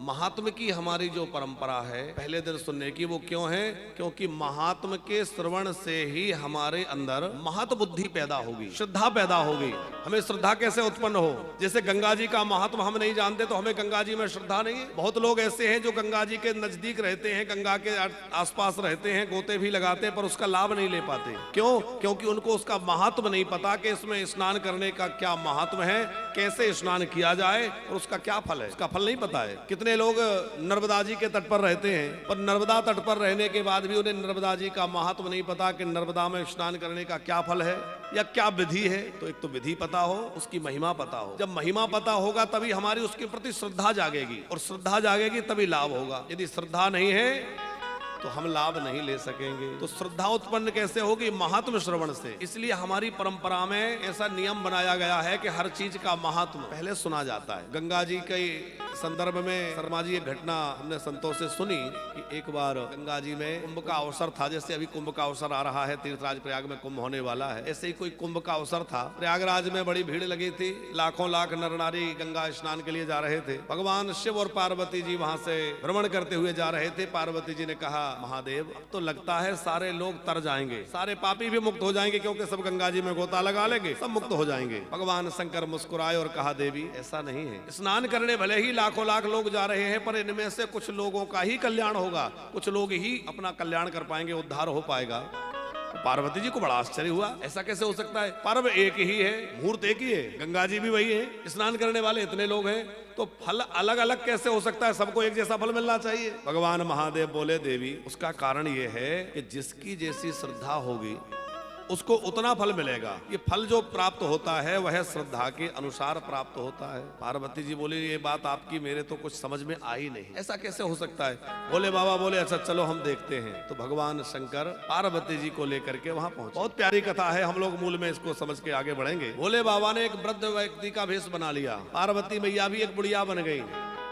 महात्म की हमारी जो परंपरा है पहले दिन सुनने की, वो क्यों है? क्योंकि महात्म के श्रवण से ही हमारे अंदर महत बुद्धि पैदा होगी, श्रद्धा पैदा होगी। हमें श्रद्धा कैसे उत्पन्न हो? जैसे गंगा जी का महात्म हम नहीं जानते तो हमें गंगा जी में श्रद्धा नहीं है। बहुत लोग ऐसे हैं जो गंगा जी के नजदीक रहते हैं, गंगा के आसपास रहते हैं, गोते भी लगाते हैं, पर उसका लाभ नहीं ले पाते। क्यों? क्योंकि उनको उसका महात्म नहीं पता कि इसमें स्नान करने का क्या महात्म है, कैसे स्नान किया जाए और उसका क्या फल है, उसका फल नहीं पता है। कितने लोग नर्मदा जी के तट पर रहते हैं, पर नर्मदा तट पर रहने के बाद भी उन्हें नर्मदा जी का महात्म नहीं पता कि नर्मदा में स्नान करने का क्या फल है या क्या विधि है। तो एक तो विधि पता हो, उसकी महिमा पता हो। जब महिमा पता होगा तभी हमारी उसके प्रति श्रद्धा जागेगी, और श्रद्धा जागेगी तभी लाभ होगा। यदि श्रद्धा नहीं है तो हम लाभ नहीं ले सकेंगे। तो श्रद्धा उत्पन्न कैसे होगी? महात्म श्रवण से। इसलिए हमारी परंपरा में ऐसा नियम बनाया गया है कि हर चीज का महात्म पहले सुना जाता है। गंगा जी के संदर्भ में शर्मा जी एक घटना हमने संतों से सुनी कि एक बार गंगा जी में कुंभ का अवसर था। जैसे अभी कुंभ का अवसर आ रहा है, तीर्थराज प्रयाग में कुंभ होने वाला है, ऐसे ही कोई कुंभ का अवसर था। प्रयागराज में बड़ी भीड़ लगी थी, लाखों लाख नर नारी गंगा स्नान के लिए जा रहे थे। भगवान शिव और पार्वती जी वहां से भ्रमण करते हुए जा रहे थे। पार्वती जी ने कहा, महादेव अब तो लगता है सारे लोग तर जाएंगे, सारे पापी भी मुक्त हो जाएंगे, क्योंकि सब गंगा जी में गोता लगा लेंगे, सब मुक्त हो जाएंगे। भगवान शंकर मुस्कुराए और कहा, देवी ऐसा नहीं है। स्नान करने भले ही लाखों लाख लोग जा रहे हैं, पर इनमें से कुछ लोगों का ही कल्याण होगा, कुछ लोग ही अपना कल्याण कर पाएंगे, उद्धार हो पाएगा। पार्वती जी को बड़ा आश्चर्य हुआ, ऐसा कैसे हो सकता है? पर्व एक ही है, मुहूर्त एक ही है, गंगा जी भी वही है, स्नान करने वाले इतने लोग हैं, तो फल अलग अलग कैसे हो सकता है? सबको एक जैसा फल मिलना चाहिए। भगवान महादेव बोले, देवी उसका कारण ये है कि जिसकी जैसी श्रद्धा होगी उसको उतना फल मिलेगा। ये फल जो प्राप्त होता है वह श्रद्धा के अनुसार प्राप्त होता है। पार्वती जी बोली, ये बात आपकी मेरे तो कुछ समझ में आई नहीं, ऐसा कैसे हो सकता है? बोले बाबा बोले, अच्छा चलो हम देखते हैं। तो भगवान शंकर पार्वती जी को लेकर के वहां पहुंचे। बहुत प्यारी कथा है, हम लोग मूल में इसको समझ के आगे बढ़ेंगे। भोले बाबा ने एक वृद्ध व्यक्ति का भेष बना लिया, पार्वती मैया भी एक बुढ़िया बन गई,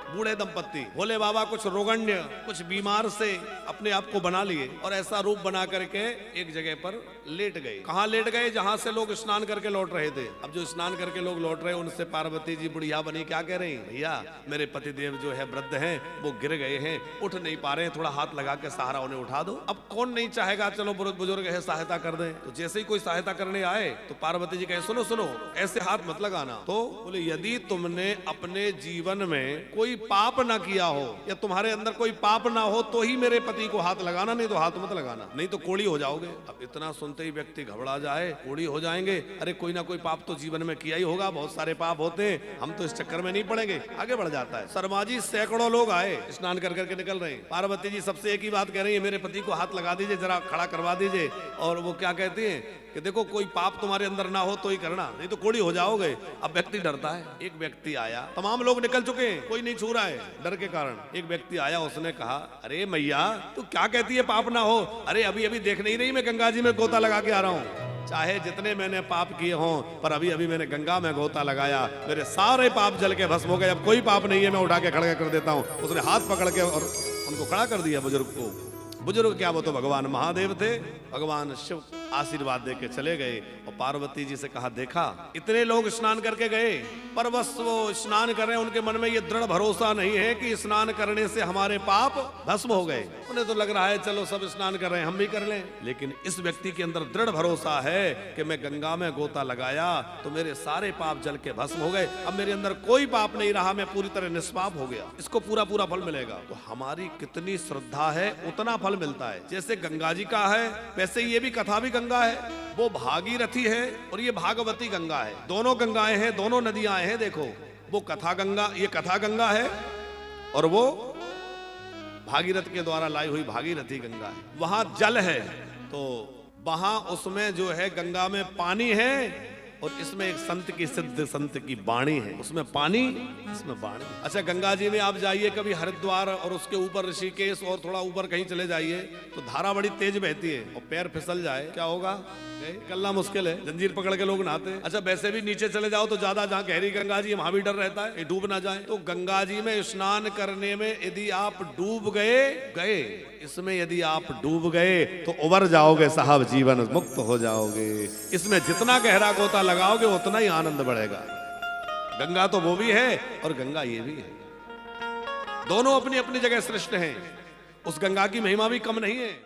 बूढ़े दंपत्ति। भोले बाबा कुछ रोगण्य, कुछ बीमार से अपने आप को बना लिए और ऐसा रूप बना करके एक जगह पर लेट गए। कहाँ लेट गए? जहां से लोग स्नान करके लौट रहे थे। अब जो स्नान करके लोग लौट रहे, उनसे पार्वती जी बुढ़िया बनी क्या कह रही, भैया मेरे पति देव जो है वृद्ध हैं, वो गिर गए हैं, उठ नहीं पा रहे हैं, थोड़ा हाथ लगा के सहारा उन्हें उठा दो। अब कौन नहीं चाहेगा, चलो बुजुर्ग है सहायता कर दें। तो जैसे ही कोई सहायता करने आए तो पार्वती जी कहे, सुनो सुनो ऐसे हाथ मत लगाना। तो बोले, यदि तुमने अपने जीवन में कोई पाप ना किया हो या तुम्हारे अंदर कोई पाप ना हो तो ही मेरे पति को हाथ लगाना, नहीं तो हाथ मत लगाना, नहीं तो कोड़ी हो जाओगे। अब इतना सुनते ही व्यक्ति घबरा जाए, कोड़ी हो जाएंगे, अरे कोई ना कोई पाप तो जीवन में किया ही होगा, बहुत सारे पाप होते हैं, हम तो इस चक्कर में नहीं पड़ेंगे, आगे बढ़ जाता है। शर्मा जी सैकड़ों लोग आए, स्नान कर करके निकल रहे हैं। पार्वती जी सबसे एक ही बात कह रही है, मेरे पति को हाथ लगा दीजिए, जरा खड़ा करवा दीजिए। और वो क्या कहती है कि देखो कोई पाप तुम्हारे अंदर ना हो तो ही करना, नहीं तो कोड़ी हो जाओगे। अब व्यक्ति डरता है। एक व्यक्ति आया, तमाम लोग निकल चुके हैं, कोई नहीं छू रहा है डर के कारण। एक व्यक्ति आया, उसने कहा, अरे मैया तू क्या कहती है पाप ना हो? अरे अभी अभी देख नहीं रही मैं गंगा जी में गोता लगा के आ रहा हूँ, चाहे जितने मैंने पाप किए हों, पर अभी अभी मैंने गंगा में गोता लगाया, मेरे सारे पाप जल के भस्म हो गए, अब कोई पाप नहीं है, मैं उठा के खड़ा कर देता हूँ। उसने हाथ पकड़ के और उनको खड़ा कर दिया बुजुर्ग को। बुजुर्ग क्या, वो तो भगवान महादेव थे। भगवान शिव आशीर्वाद दे के चले गए और पार्वती जी से कहा, देखा इतने लोग स्नान करके गए, पर बस वो स्नान कर रहे हैं, उनके मन में ये दृढ़ भरोसा नहीं है कि स्नान करने से हमारे पाप भस्म हो गए। उन्हें तो लग रहा है चलो सब स्नान कर रहे हैं, हम भी कर लें। लेकिन इस व्यक्ति के अंदर दृढ़ भरोसा है कि मैं गंगा में गोता लगाया तो मेरे सारे पाप जल के भस्म हो गए, अब मेरे अंदर कोई पाप नहीं रहा, मैं पूरी तरह निष्पाप हो गया, इसको पूरा पूरा फल मिलेगा। तो हमारी कितनी श्रद्धा है उतना फल मिलता है। जैसे गंगा जी का है वैसे ये भी कथा भी गंगा है, वो भागीरथी है और ये भागवती गंगा है, दोनों गंगाएं हैं, दोनों नदियां हैं। देखो वो कथा गंगा, ये कथा गंगा है और वो भागीरथ के द्वारा लाई हुई भागीरथी गंगा है। वहां जल है तो वहां उसमें जो है गंगा में पानी है और इसमें एक संत की सिद्ध संत की वाणी है, उसमें पानी इसमें वाणी। अच्छा गंगा जी में आप जाइए कभी हरिद्वार और उसके ऊपर ऋषिकेश और थोड़ा ऊपर कहीं चले जाइए तो धारा बड़ी तेज बहती है और पैर फिसल जाए क्या होगा? निकलना मुश्किल है, जंजीर पकड़ के लोग नहाते हैं। अच्छा वैसे भी नीचे चले जाओ तो ज्यादा जहाँ गहरी गंगा जी वहां भी डर रहता है डूब ना जाए। तो गंगा जी में स्नान करने में यदि आप डूब गए, इसमें यदि आप डूब गए तो उबर जाओगे साहब, जीवन मुक्त हो जाओगे। इसमें जितना गहरा गोता लगाओगे उतना ही आनंद बढ़ेगा। गंगा तो वो भी है और गंगा ये भी है। दोनों अपनी अपनी जगह श्रेष्ठ हैं। उस गंगा की महिमा भी कम नहीं है।